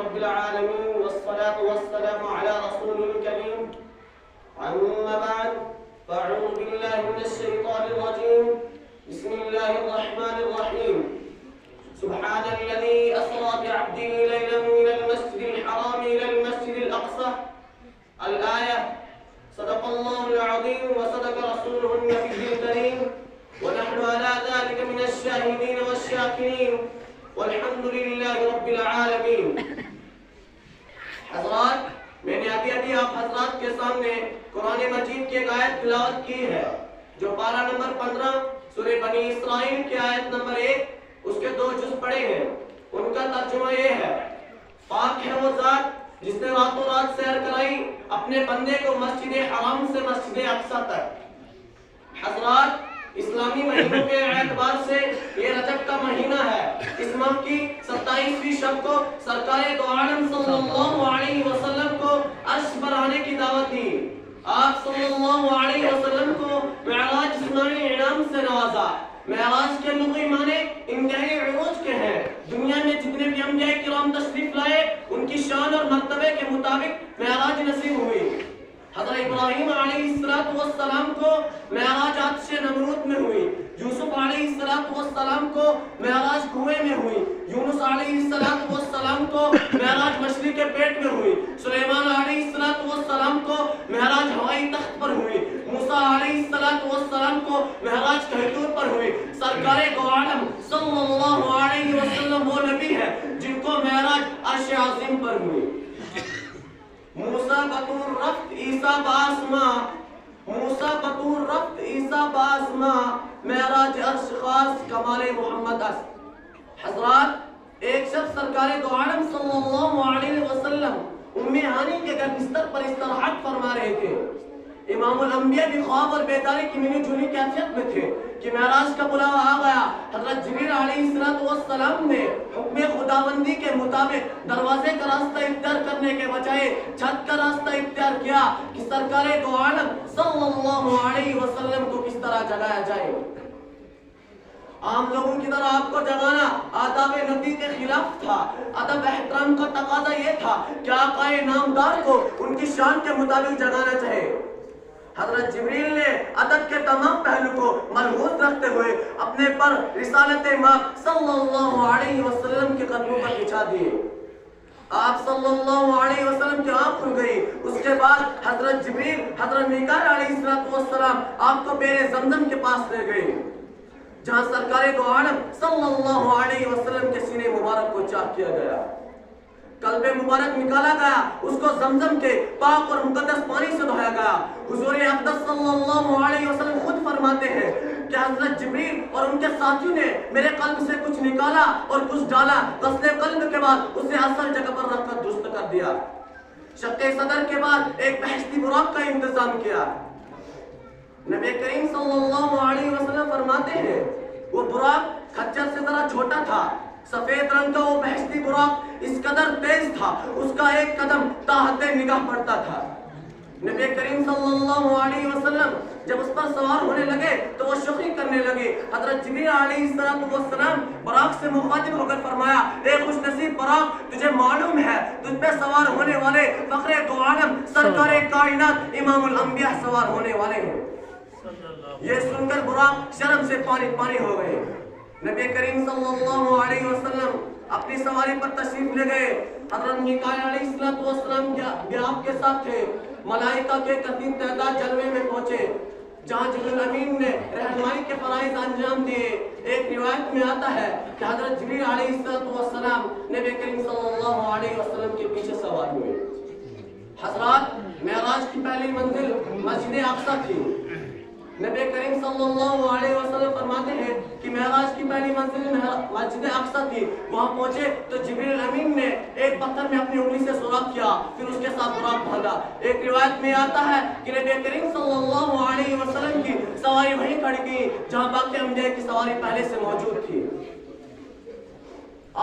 رب العالمين والصلاة والسلام على رسول الكريم. أما بعد فأعوذ بالله من الشيطان الرجيم. بسم الله الرحمن الرحيم. سبحان الذي أسرى بعبده ليلا من المسجد الحرام إلى المسجد الأقصى. الآية. صدق الله العظيم وصدق رسوله النبي الكريم ونحن على ذلك من الشاهدين والشاكرين والحمد لله رب العالمین. حضرات، میں نے ابھی آپ حضرات کے سامنے قرآن مجید کی ایک آیت تلاوت کی ہے جو پارہ نمبر 15 سورہ بنی اسرائیل کی آیت نمبر 1 اس کے 2 جز پڑھے ہیں. ان کا ترجمہ یہ ہے: پاک ہے وہ ذات جس نے راتوں رات سیر کرائی اپنے بندے کو مسجد حرام سے مسجد اقصی تک. حضرات، اسلامی مہینوں کے اعتبار سے یہ رجب کا مہینہ ہے. اس ماہ کی 27ویں شب کو سرکار دو عالم صلی اللہ علیہ وسلم کو عرش پر آنے کی دعوت دی. آپ صلی اللہ علیہ وسلم کو معراج جسمانی انعام سے نوازا. معراج کے لغوی معنی انتہائی عروج کے ہیں. دنیا میں جتنے بھی انبیاء کرام تشریف لائے ان کی شان اور مرتبے کے مطابق معراج نصیب ہوئی. حضرت ابراہیم علیہ السلام کو معراج آتش نمرود میں ہوئی. یوسف علیہ السلام کو معراج کنویں میں ہوئی. یونس علیہ السلام کو معراج مچھلی کے پیٹ میں ہوئی. سلیمان علیہ السلام کو معراج ہوائی تخت پر ہوئی. موسیٰ علیہ السلام کو معراج کہتور پر ہوئی. سرکار دو عالم صلی اللہ علیہ وسلم وہ نبی ہے جن کو معراج عرش عظیم پر ہوئی. موسیٰ بطور رفت عیسیٰ بآسماں، موسیٰ بطور رفت عیسیٰ بآسماں، معراج عرش خاص کمال محمد اس. حضرات، ایک شخص سرکار دو عالم صلی اللہ علیہ وسلم ام ہانی کے گھر بستر پر استراحت فرما رہے تھے. امام الانبیاء بھی خواب اور بیداری کی ملی جلی کیفیت میں تھے کہ معراج کا بلاوا آ گیا. حضرت جبریل علیہ السلام نے حکم خداوندی کے مطابق دروازے کا راستہ اختیار کرنے کے بجائے چھت کا راستہ اختیار کیا کہ سرکار دو عالم صلی اللہ علیہ وسلم کو کس طرح جگایا جائے. عام لوگوں کی طرح آپ کو جگانا آداب نبی کے خلاف تھا. ادب احترام کا تقاضا یہ تھا کہ آقا نامدار کو ان کی شان کے مطابق جگانا چاہے. حضرت جبریل نے ادب کے تمام پہلو کو ملحوظ رکھتے ہوئے اپنے پر رسالت ماک صلی اللہ علیہ وسلم کے قدموں پر بچھا دیے. آپ صلی اللہ علیہ وسلم کی آنکھ کھل گئی. اس کے بعد حضرت جبریل حضرت میکائیل علیہ السلام آپ کو بئر زمزم کے پاس لے گئے جہاں سرکار دو عالم صلی اللہ علیہ وسلم کے سینے مبارک کو چاک کیا گیا. قلب مبارک نکالا گیا. اس کو زمزم کے پاک اور مقدس پانی سے دھویا گیا. حضور اقدس صلی اللہ علیہ وسلم خود فرماتے ہیں کہ حضرت جبریل اور ان کے ساتھیوں نے میرے قلب سے کچھ نکالا اور کچھ ڈالا. غسل قلب کے بعد اسے اصل جگہ پر رکھ کر درست کر دیا. شق صدر کے بعد ایک بہشتی براق کا انتظام کیا. نبی کریم صلی اللہ علیہ وسلم فرماتے ہیں وہ براق خچر سے ذرا چھوٹا تھا. سفید رنگ کا وہ بہشتی براق اس قدر تیز تھا اس کا ایک قدم تحت نگاہ پڑتا تھا. نبی کریم صلی اللہ علیہ وسلم جب اس پر سوار ہونے لگے تو وہ شوخی کرنے لگے. حضرت جبریل علیہ السلام براق سے مخاطب ہو کر فرمایا: اے خوش نصیب براق، تجھے معلوم ہے تجھ پہ سوار ہونے والے فخر دو عالم سرکار کائنات امام الانبیاء سوار ہونے والے ہیں. یہ سن کر براق شرم سے پانی پانی ہو گئے. نبی کریم صلی اللہ علیہ وسلم اپنی سواری پر تشریف لے گئے. حضرت میکائیل علیہ السلام بھی آپ کے ساتھ تھے. ملائکہ کے کثیر تعداد جلوے میں پہنچے جہاں جبریل امین نے رہنمائی کے فرائض انجام دیے. ایک روایت میں آتا ہے کہ حضرت جبریل علیہ السلام نبی کریم صلی اللہ علیہ وسلم کے پیچھے سوار ہوئے. حضرات، معراج کی پہلی منزل مسجد اقصی تھی. نبی کریم صلی اللہ علیہ وسلم فرماتے ہیں کہ معراج کی پہلی منزل مسجد اقصی تھی. وہاں پہنچے تو جبریل امین نے ایک پتھر میں اپنی انگلی سے سوراخ کیا، پھر اس کے ساتھ براق باندھا. ایک روایت میں آتا ہے کہ نبی کریم صلی اللہ علیہ وسلم کی سواری وہیں کھڑی گئی جہاں باقی انبیاء کی سواری پہلے سے موجود تھی.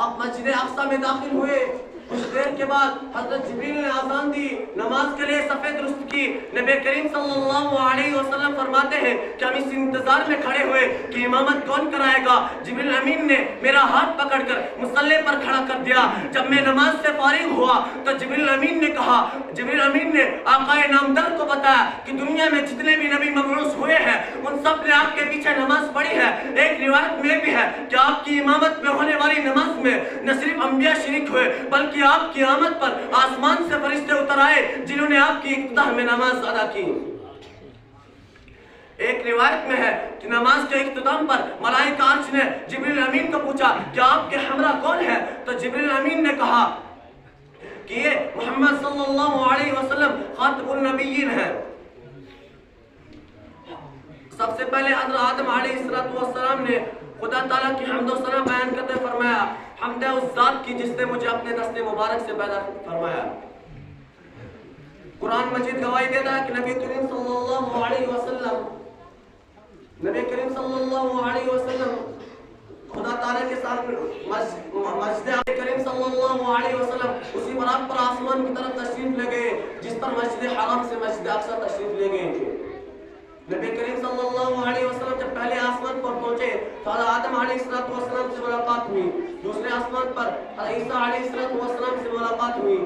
آپ مسجد اقصی میں داخل ہوئے. کچھ دیر کے بعد حضرت جبریل نے آزان دی، نماز کے لیے صفیں درست کی۔ نبی کریم صلی اللہ علیہ وسلم فرماتے ہیں کہ ہم اس انتظار میں کھڑے ہوئے کہ امامت کون کرائے گا۔ جبریل امین نے میرا ہاتھ پکڑ کر مصلی پر کھڑا کر دیا۔ جب میں نماز سے فارغ ہوا تو جبریل امین نے کہا، جبریل امین نے آقا نامدار کو بتایا کہ دنیا میں جتنے بھی نبی مبعوث ہوئے ہیں ان سب نے آپ کے پیچھے نماز پڑھی ہے۔ ایک روایت میں بھی ہے کہ آپ کی امامت میں ہونے والی نماز میں نہ صرف انبیاء شریک ہوئے بلکہ آپ کی آمد پر آسمان سے فرشتے اتر آئے جنہوں نے آپ کی افتتاح میں نماز ادا کی۔ ایک روایت میں ہے کہ نماز کے اختتام پر ملائکہ عرش نے جبریل امین کو پوچھا کہ آپ کے ہمراہ کون ہے؟ تو جبریل امین نے کہا کہ یہ محمد صلی اللہ علیہ وسلم خاتم النبیین ہے۔ سب سے پہلے حضرت آدم علیہ السلام نے خدا تعالیٰ کی حمد و ثنا بیان کرتے فرمایا، حمد ہے اس ذات کی جس نے مجھے اپنے دست مبارک سے پیدا فرمایا۔ قرآن مجید گواہی دیتا ہے کہ نبی کریم صلی اللہ علیہ وسلم خدا تعالیٰ کے ساتھ مسجد کریم صلی اللہ علیہ وسلم اسی برابر پر آسمان کی طرف تشریف لے گئے جس پر مسجد حرام سے مسجد اقصی تشریف لے گئے تھے۔ نبی کریم صلی اللہ علیہ وسلم جب پہلے آسمان پر پہنچے تو حضرت آدم علیہ السلام سے ملاقات ہوئی، دوسرے آسمان پر حضرت عیسیٰ علیہ السلام سے ملاقات ہوئی۔